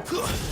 Finished!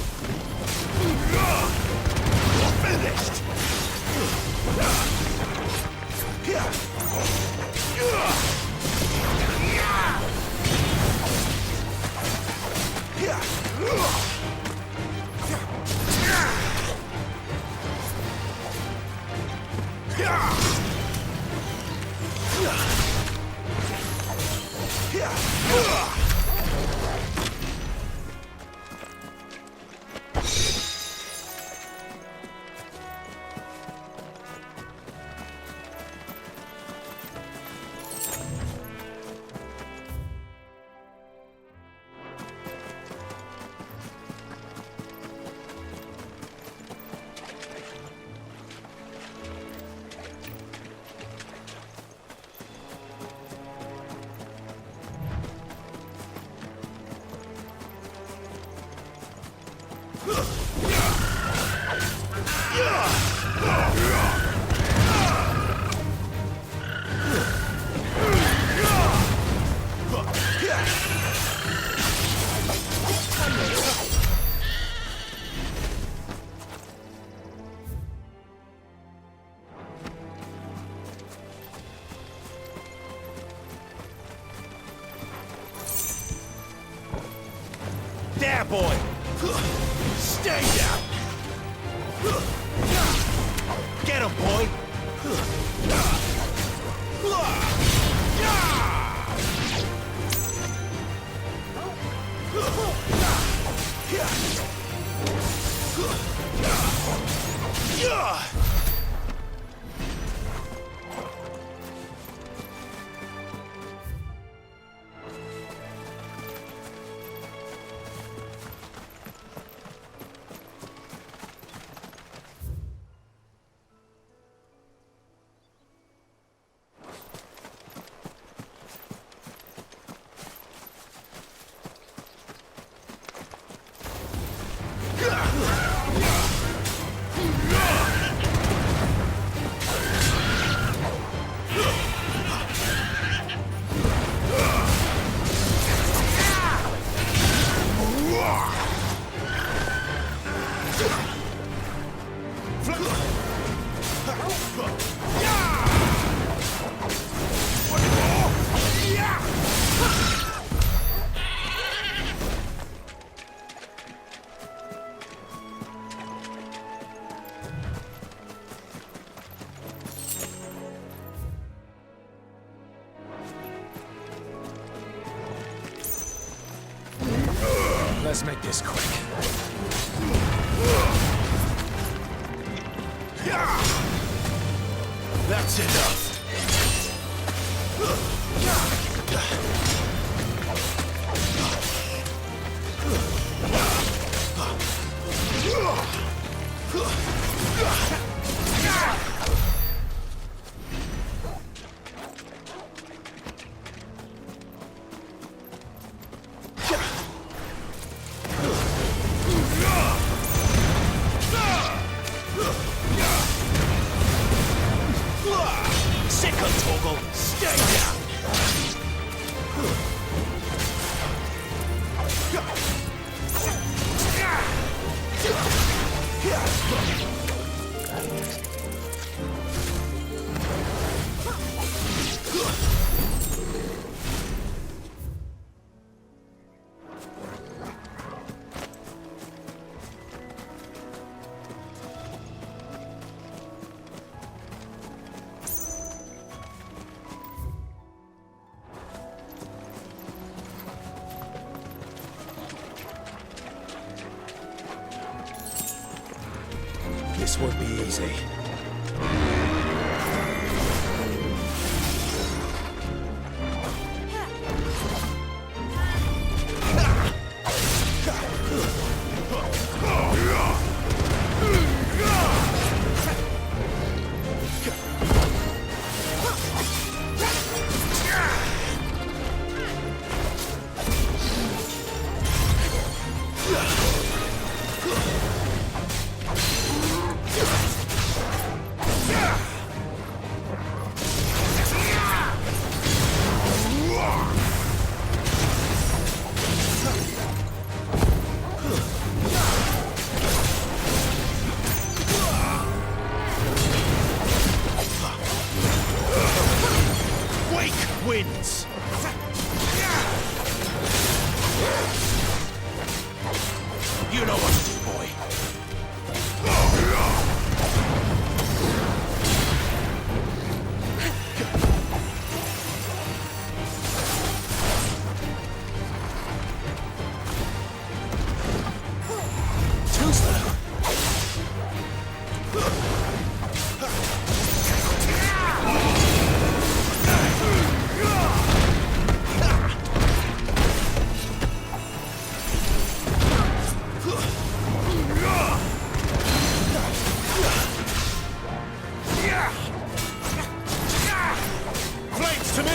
There, boy! Stay down! Get him, boy! Let's make this quick. That's enough. Stay down! This won't be easy. You know what to do, boy. Too slow. Flames to me!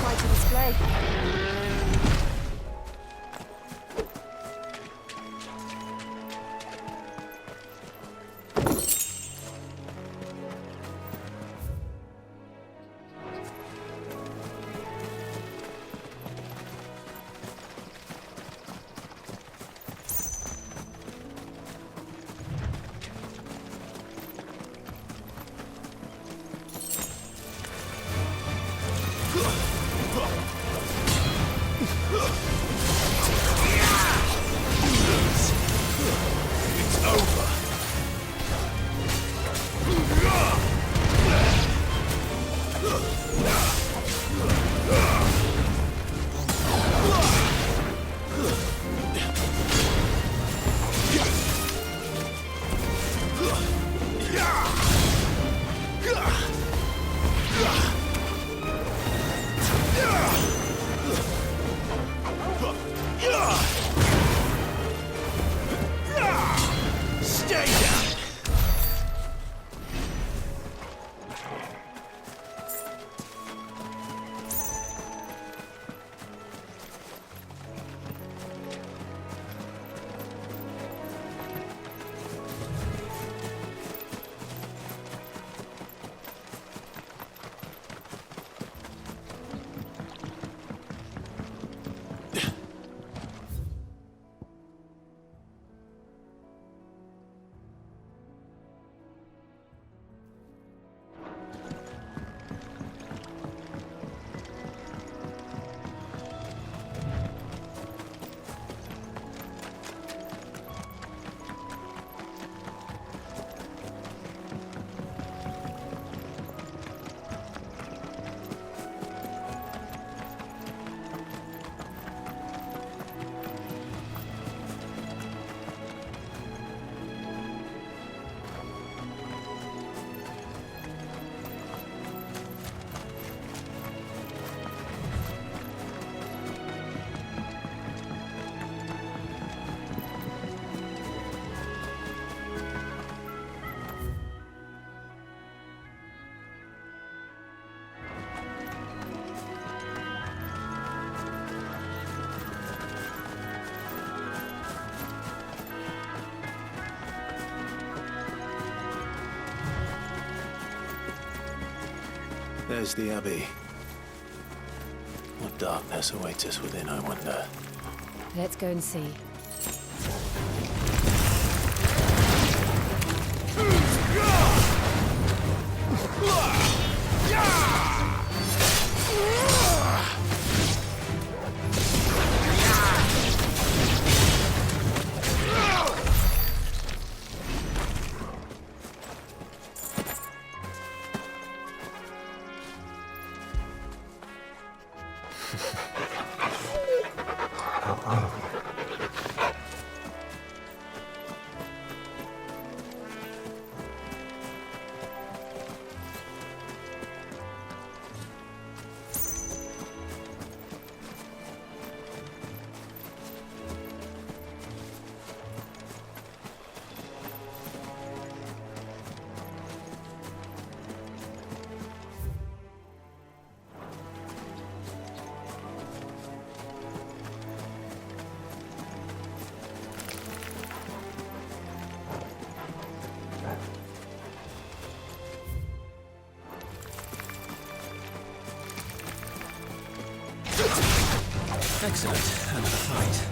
Quite a display. It's over. Stay down. There's the Abbey. What darkness awaits us within, I wonder. Let's go and see. Excellent. Another fight.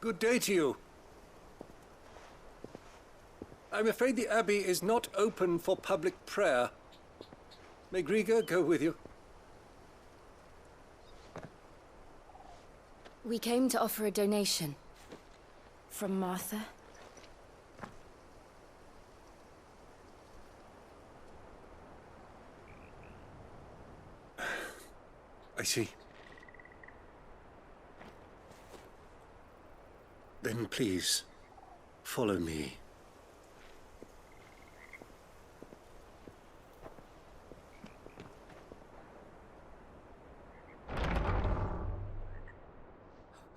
Good day to you. I'm afraid the Abbey is not open for public prayer. May Griga go with you? We came to offer a donation. From Martha. I see. Then please, follow me.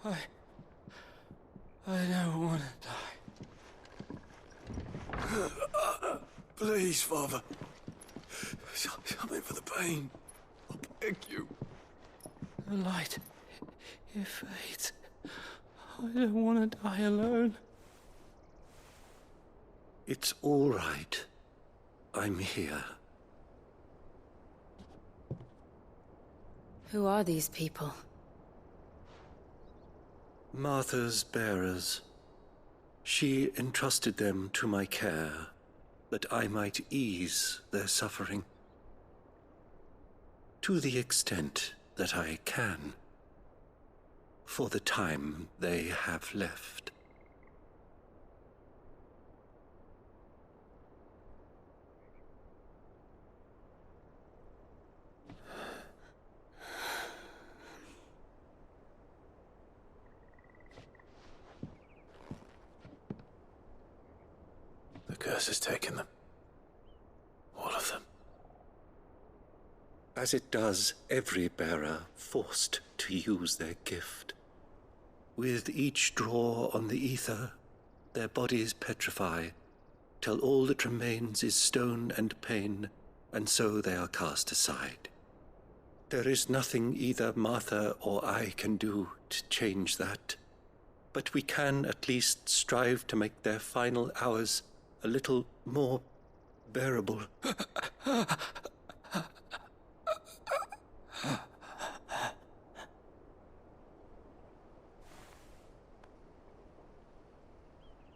I don't want to die. Please, Father. Something for the pain. I beg you. The light, it fades. I don't want to die alone. It's all right. I'm here. Who are these people? Martha's bearers. She entrusted them to my care, that I might ease their suffering. To the extent that I can. For the time they have left. The curse has taken them. All of them. As it does every bearer forced to use their gift. With each draw on the ether, their bodies petrify, till all that remains is stone and pain, and so they are cast aside. There is nothing either Martha or I can do to change that, but we can at least strive to make their final hours a little more bearable.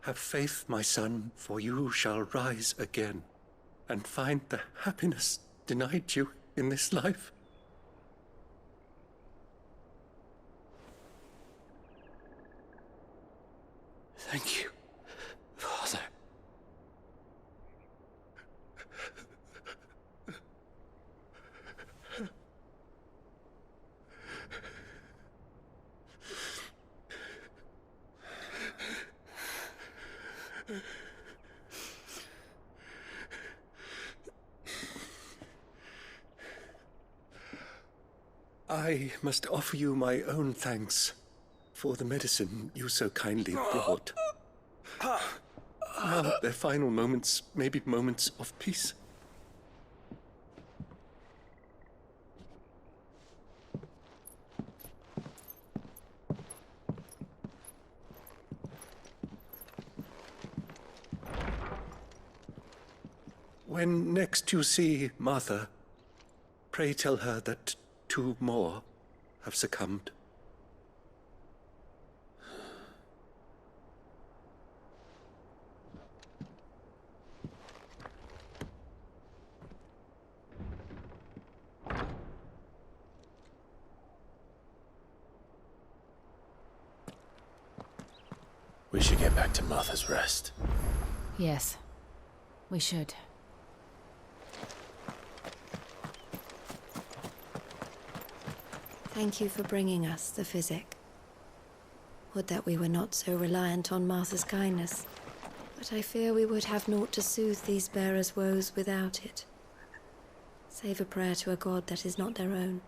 Have faith, my son, for you shall rise again, and find the happiness denied you in this life. Thank you, Father. I must offer you my own thanks for the medicine you so kindly brought. Well, their final moments may be moments of peace. When next you see Martha, pray tell her that 2 more have succumbed. We should get back to Martha's Rest. Yes, we should. Thank you for bringing us the physic. Would that we were not so reliant on Martha's kindness. But I fear we would have naught to soothe these bearers' woes without it. Save a prayer to a god that is not their own.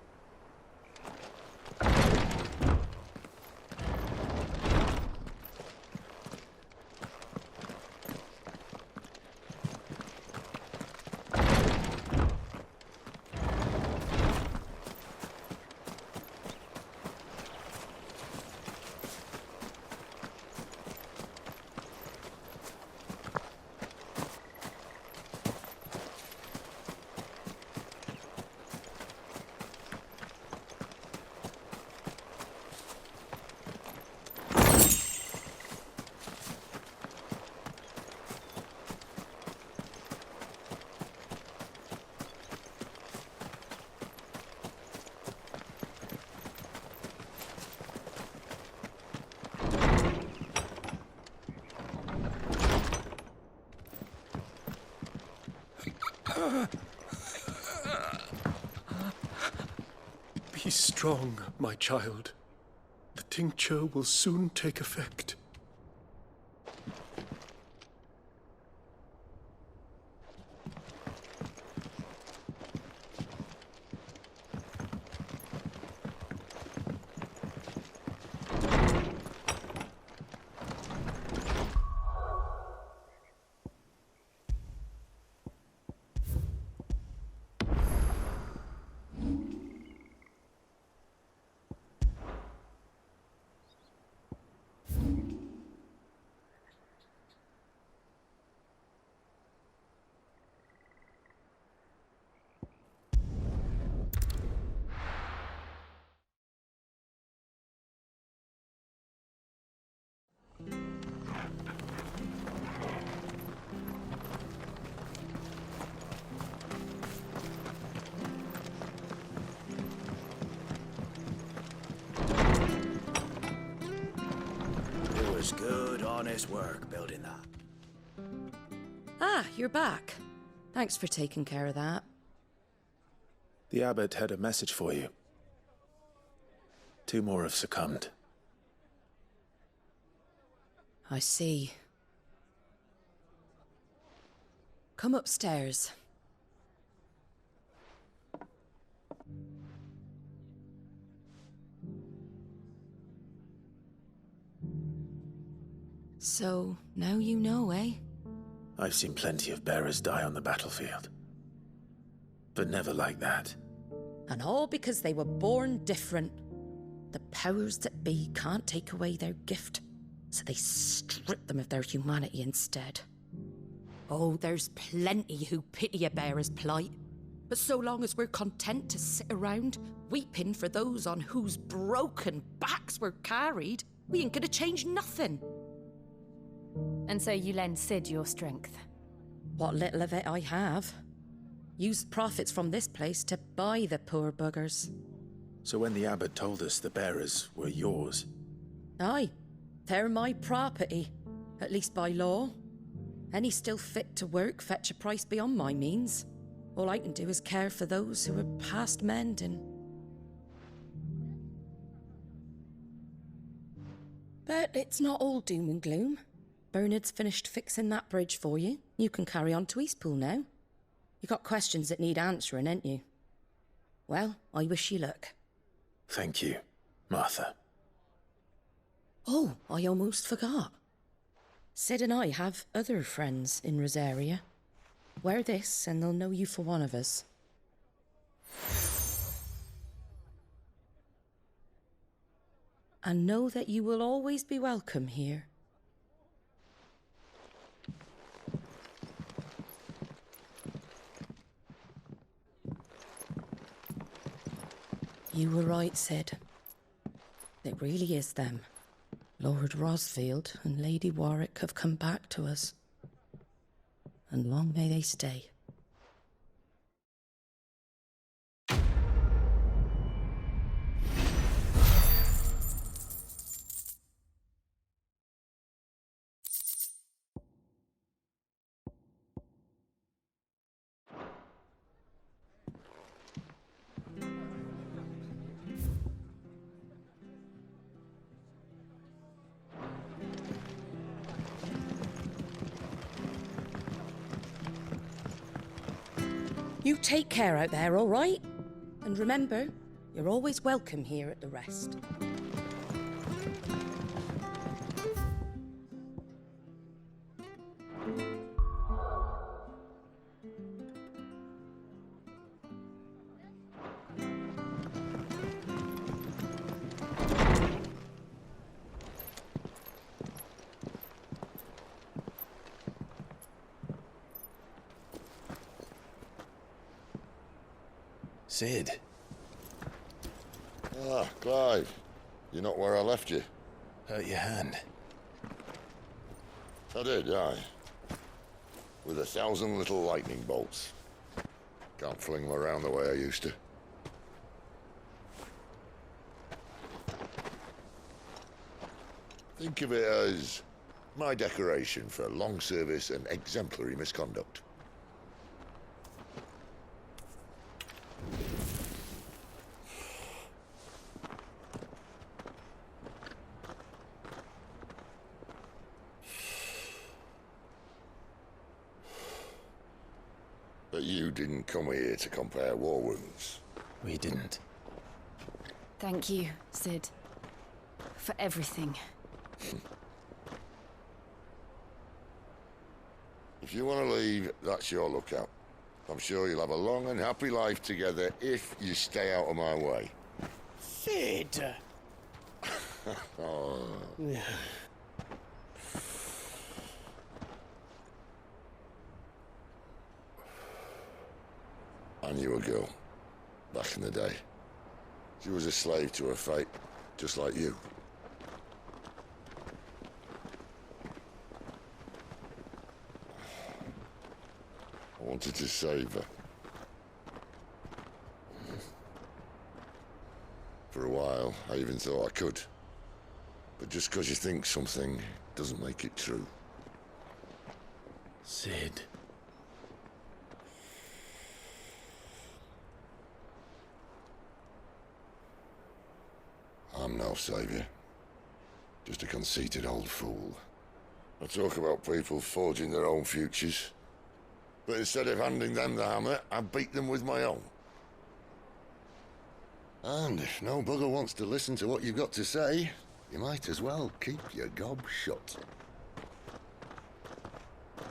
Be strong, my child. The tincture will soon take effect. It was good, honest work building that. Ah, you're back. Thanks for taking care of that. The abbot had a message for you. 2 more have succumbed. I see. Come upstairs. So, now you know, eh? I've seen plenty of bearers die on the battlefield. But never like that. And all because they were born different. The powers that be can't take away their gift, so they strip them of their humanity instead. Oh, there's plenty who pity a bearer's plight. But so long as we're content to sit around, weeping for those on whose broken backs we're carried, we ain't gonna change nothing. And so you lend Sid your strength. What little of it I have. Use profits from this place to buy the poor buggers. So when the abbot told us the bearers were yours... Aye, they're my property, at least by law. Any still fit to work fetch a price beyond my means. All I can do is care for those who are past mending. But it's not all doom and gloom. Bernard's finished fixing that bridge for you. You can carry on to Eastpool now. You got questions that need answering, ain't you? Well, I wish you luck. Thank you, Martha. Oh, I almost forgot. Sid and I have other friends in Rosaria. Wear this and they'll know you for one of us. And know that you will always be welcome here. You were right, Sid. It really is them. Lord Rosfield and Lady Warwick have come back to us. And long may they stay. You take care out there, all right? And remember, you're always welcome here at the Rest. Sid. Ah, Clive. You're not where I left you. Hurt your hand. I did, aye. With 1,000 little lightning bolts. Can't fling them around the way I used to. Think of it as my decoration for long service and exemplary misconduct. But you didn't come here to compare war wounds. We didn't. Thank you, Sid. For everything. If you want to leave, that's your lookout. I'm sure you'll have a long and happy life together if you stay out of my way. Sid! Oh. I knew a girl, back in the day. She was a slave to her fate, just like you. I wanted to save her. For a while, I even thought I could. But just because you think something doesn't make it true. Sid. I'm no savior. Just a conceited old fool. I talk about people forging their own futures. But instead of handing them the hammer, I beat them with my own. And if no bugger wants to listen to what you've got to say, you might as well keep your gob shut.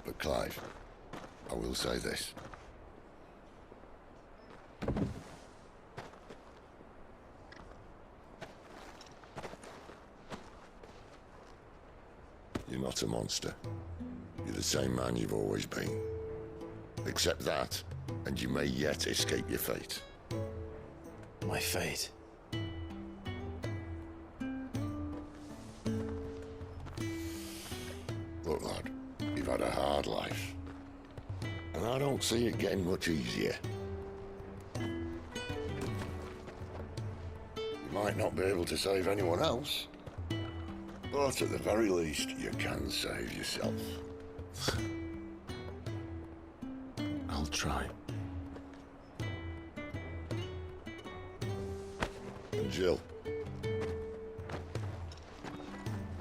But Clive, I will say this. You're not a monster. You're the same man you've always been. Accept that, and you may yet escape your fate. My fate. Look, lad, you've had a hard life. And I don't see it getting much easier. You might not be able to save anyone else, but at the very least, you can save yourself. I'll try. And Jill,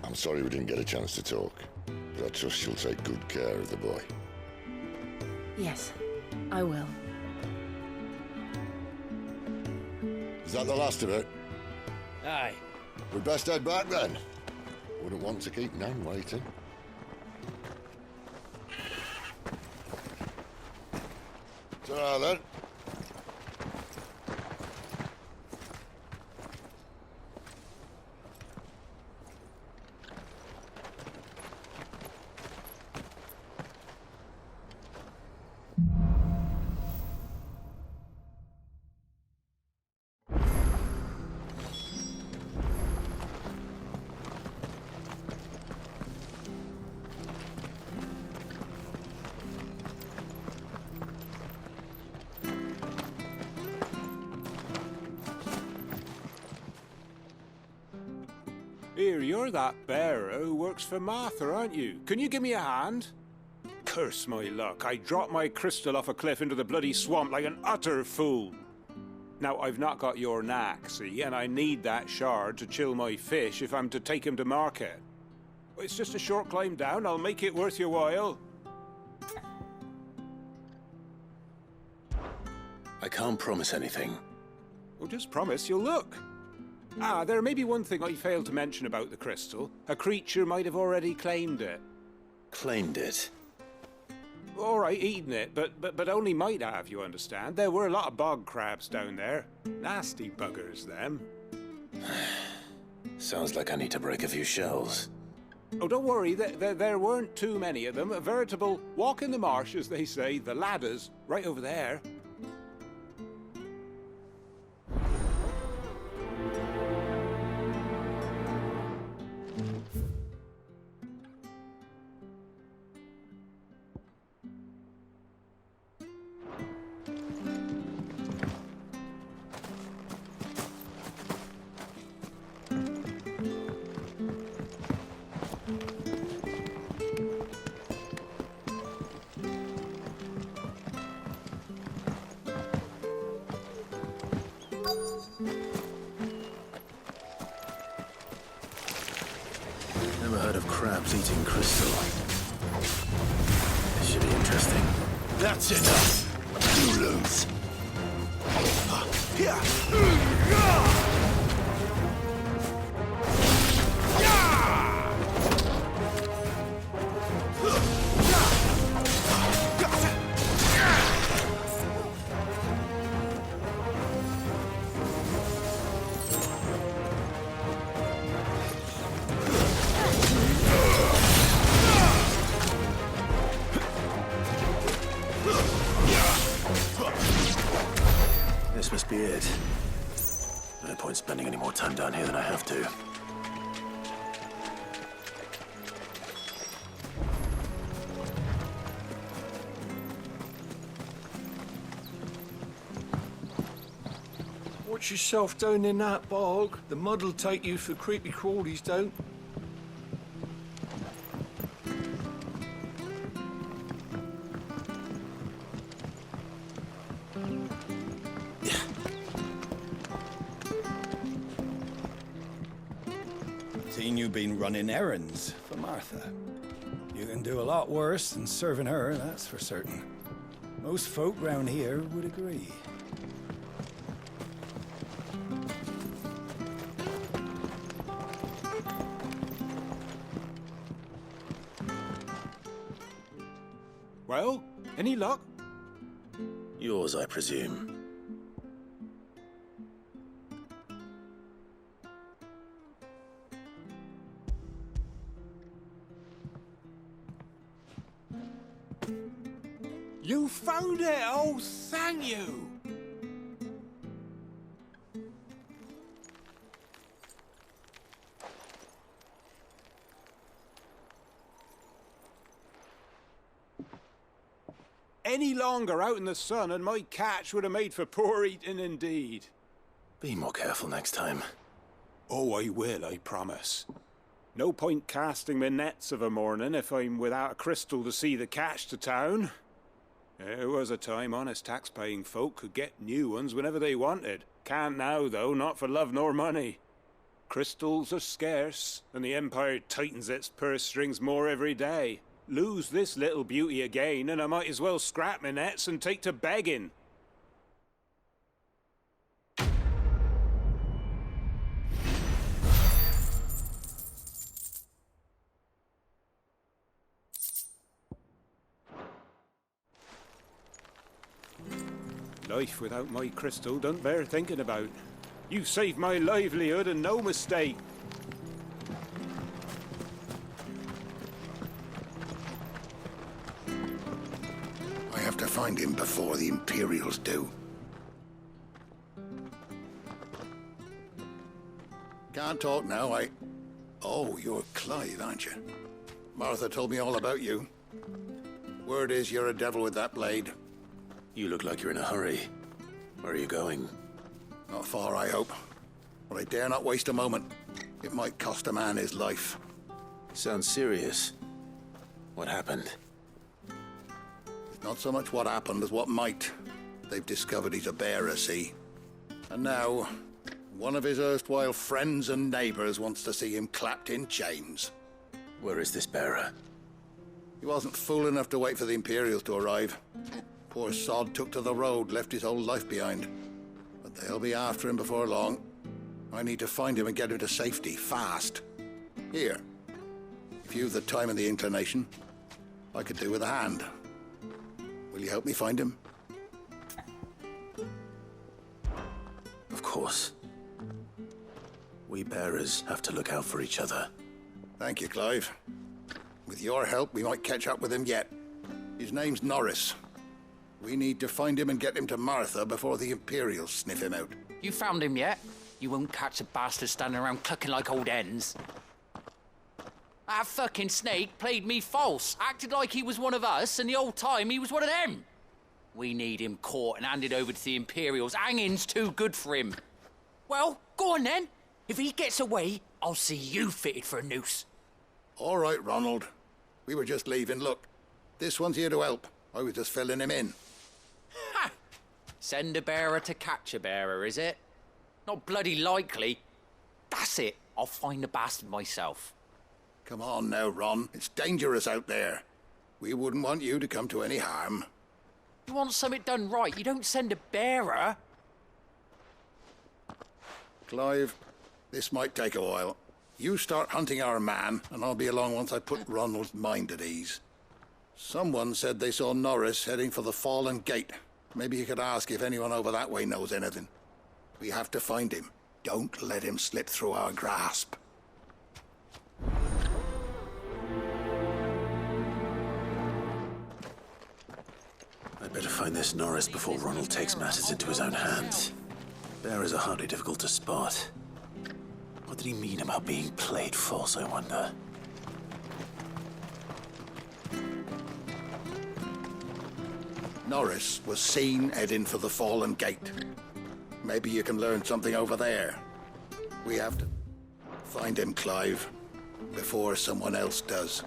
I'm sorry we didn't get a chance to talk, but I trust she'll take good care of the boy. Yes, I will. Is that the last of it? Aye. We'd best head back then. Wouldn't want to keep Nan waiting. Ta-ra then. Here, you're that bearer who works for Martha, aren't you? Can you give me a hand? Curse my luck, I dropped my crystal off a cliff into the bloody swamp like an utter fool. Now, I've not got your knack, see, and I need that shard to chill my fish if I'm to take him to market. It's just a short climb down, I'll make it worth your while. I can't promise anything. Well, just promise you'll look. Ah, there may be one thing I failed to mention about the crystal. A creature might have already claimed it. Claimed it? All right, eaten it, but only might have, you understand. There were a lot of bog crabs down there. Nasty buggers, them. Sounds like I need to break a few shells. Oh, don't worry, there weren't too many of them. A veritable walk in the marsh, as they say, the ladders, right over there. Never heard of crabs eating crystal. This should be interesting. That's enough. You lose. This must be it. No point spending any more time down here than I have to. Watch yourself down in that bog. The mud'll take you for creepy crawlies, don't. Seen you been running errands for Martha. You can do a lot worse than serving her, that's for certain. Most folk round here would agree. Well, any luck? Yours, I presume. You found it! Oh, thank you! Any longer out in the sun and my catch would have made for poor eating indeed. Be more careful next time. Oh, I will, I promise. No point casting my nets of a morning if I'm without a crystal to see the catch to town. There was a time honest tax-paying folk could get new ones whenever they wanted. Can't now, though, not for love nor money. Crystals are scarce, and the Empire tightens its purse strings more every day. Lose this little beauty again, and I might as well scrap my nets and take to begging. Life without my crystal don't bear thinking about. You saved my livelihood and no mistake. I have to find him before the Imperials do. Can't talk now, Oh, you're Clive, aren't you? Martha told me all about you. Word is you're a devil with that blade. You look like you're in a hurry. Where are you going? Not far, I hope. But I dare not waste a moment. It might cost a man his life. Sounds serious. What happened? It's not so much what happened as what might. They've discovered he's a bearer, see? And now, one of his erstwhile friends and neighbors wants to see him clapped in chains. Where is this bearer? He wasn't fool enough to wait for the Imperials to arrive. Poor sod took to the road, left his whole life behind. But they'll be after him before long. I need to find him and get him to safety, fast. Here. If you've the time and the inclination, I could do with a hand. Will you help me find him? Of course. We bearers have to look out for each other. Thank you, Clive. With your help, we might catch up with him yet. His name's Norris. We need to find him and get him to Martha before the Imperials sniff him out. You found him yet? You won't catch a bastard standing around clucking like old hens. That fucking snake played me false, acted like he was one of us, and the whole time he was one of them. We need him caught and handed over to the Imperials. Hanging's too good for him. Well, go on then. If he gets away, I'll see you fitted for a noose. All right, Ronald. We were just leaving. Look, this one's here to help. I was just filling him in. Ha! Send a bearer to catch a bearer, is it? Not bloody likely. That's it. I'll find the bastard myself. Come on now, Ron. It's dangerous out there. We wouldn't want you to come to any harm. You want something done right, you don't send a bearer. Clive, this might take a while. You start hunting our man, and I'll be along once I put Ronald's mind at ease. Someone said they saw Norris heading for the Fallen Gate. Maybe you could ask if anyone over that way knows anything. We have to find him. Don't let him slip through our grasp. I'd better find this Norris before Ronald takes matters into his own hands. Bearers are hardly difficult to spot. What did he mean about being played false, I wonder? Norris was seen heading for the Fallen Gate. Maybe you can learn something over there. We have to find him, Clive, before someone else does.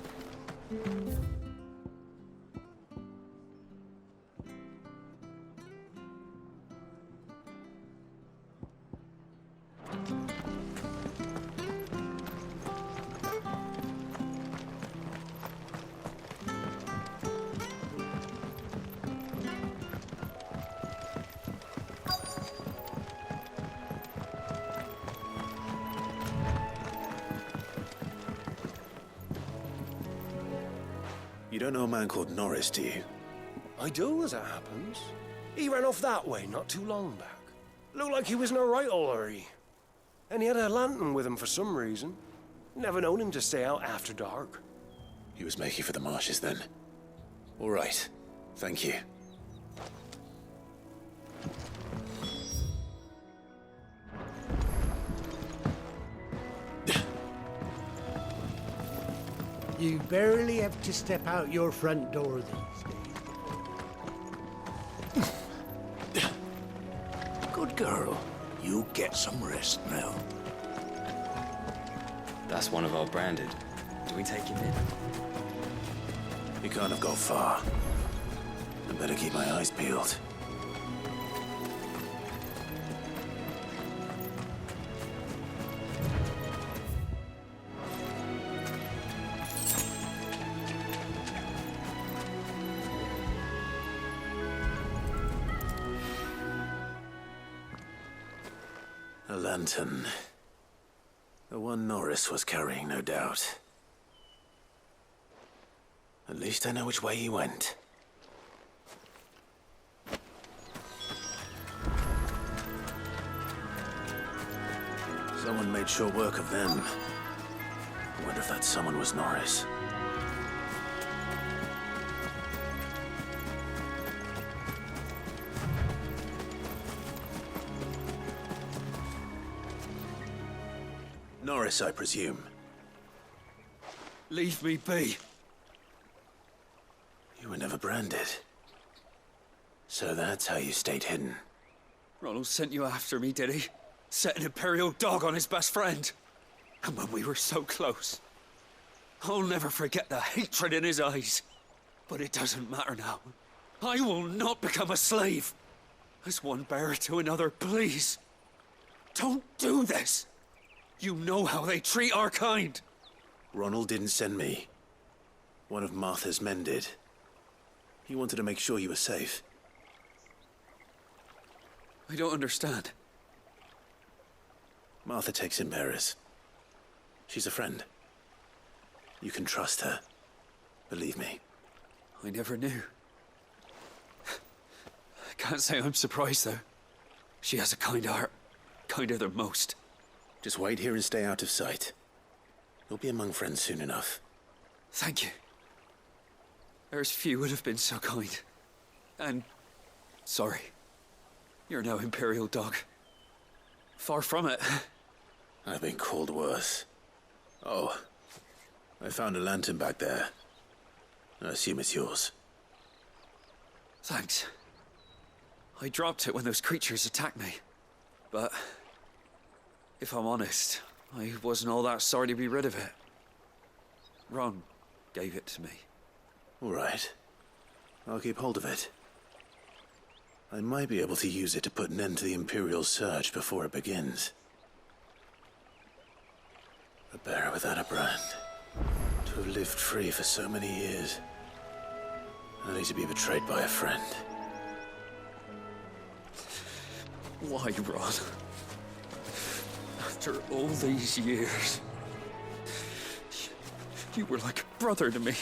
You don't know a man called Norris, do you? I do, as it happens. He ran off that way not too long back. Looked like he was in a right old hurry. And he had a lantern with him for some reason. Never known him to stay out after dark. He was making for the marshes then. All right. Thank you. You barely have to step out your front door these days. Good girl. You get some rest now. That's one of our branded. Do we take him in? He can't have gone far. I better keep my eyes peeled. A lantern. The one Norris was carrying, no doubt. At least I know which way he went. made short work of them. I wonder if that someone was Norris. Norris, I presume. Leave me be. You were never branded. So that's how you stayed hidden. Ronald sent you after me, did he? Set an Imperial dog on his best friend. And when we were so close. I'll never forget the hatred in his eyes. But it doesn't matter now. I will not become a slave. As one bearer to another, please. Don't do this. You know how they treat our kind. Ronald didn't send me. One of Martha's men did. He wanted to make sure you were safe. I don't understand. Martha takes in bearers. She's a friend. You can trust her. Believe me. I never knew. I can't say I'm surprised, though. She has a kind heart. Kinder than most. Just wait here and stay out of sight. You'll be among friends soon enough. Thank you. There's few would have been so kind. And sorry. You're no Imperial dog. Far from it. I've been called worse. Oh, I found a lantern back there. I assume it's yours. Thanks. I dropped it when those creatures attacked me. But if I'm honest, I wasn't all that sorry to be rid of it. Ron gave it to me. All right. I'll keep hold of it. I might be able to use it to put an end to the Imperial surge before it begins. A bearer without a brand. To have lived free for so many years. Only to be betrayed by a friend. Why, Ron? After all these years, you were like a brother to me.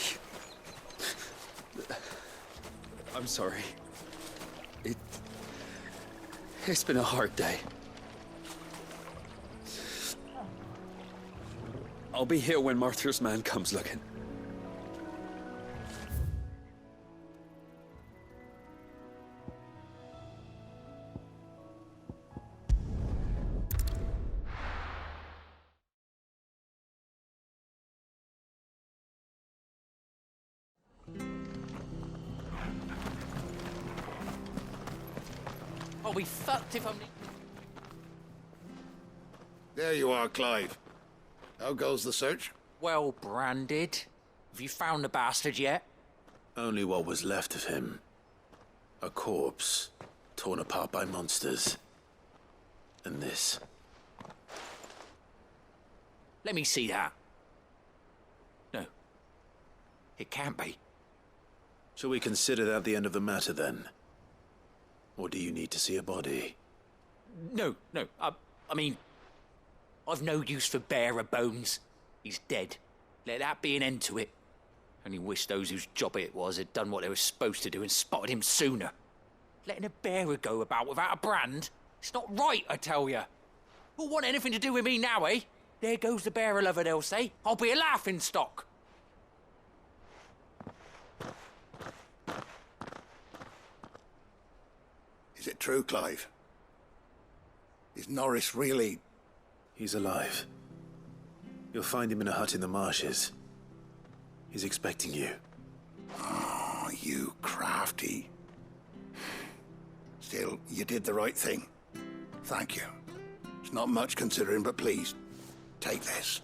I'm sorry. It's been a hard day. I'll be here when Martha's man comes looking. I'll be fucked if I'm... There you are, Clive. How goes the search? Well branded. Have you found the bastard yet? Only what was left of him. A corpse, torn apart by monsters. And this. Let me see that. No. It can't be. Shall we consider that the end of the matter, then? Or do you need to see a body? No. I mean, I've no use for bearer bones. He's dead. Let that be an end to it. Only wish those whose job it was had done what they were supposed to do and spotted him sooner. Letting a bearer go about without a brand? It's not right, I tell you. Who'll want anything to do with me now, eh? There goes the bearer lover, they'll say. I'll be a laughing stock. Is it true, Clive? Is Norris really... He's alive. You'll find him in a hut in the marshes. He's expecting you. Oh, you crafty. Still, you did the right thing. Thank you. It's not much considering, but please, take this.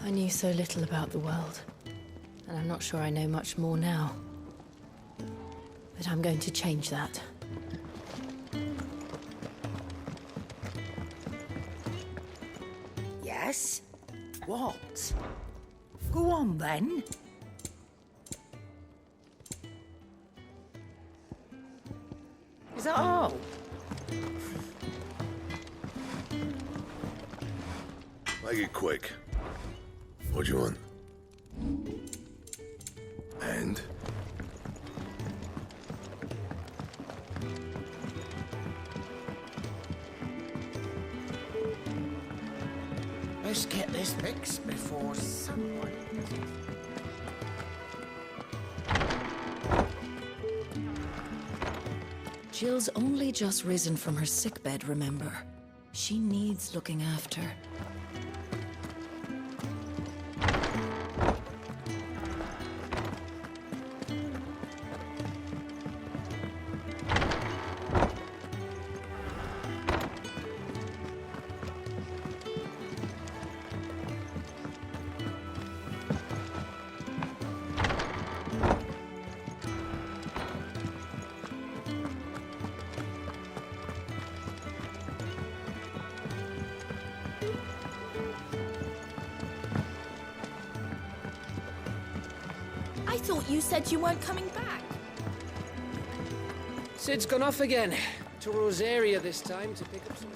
I knew so little about the world, and I'm not sure I know much more now. But I'm going to change that. Yes? What? Go on, then. Is that all? Make it quick. What do you want? And? Let's get this fixed before someone... Jill's only just risen from her sickbed, remember? She needs looking after. I thought you said you weren't coming back. Sid's gone off again. To Rosaria this time to pick up some...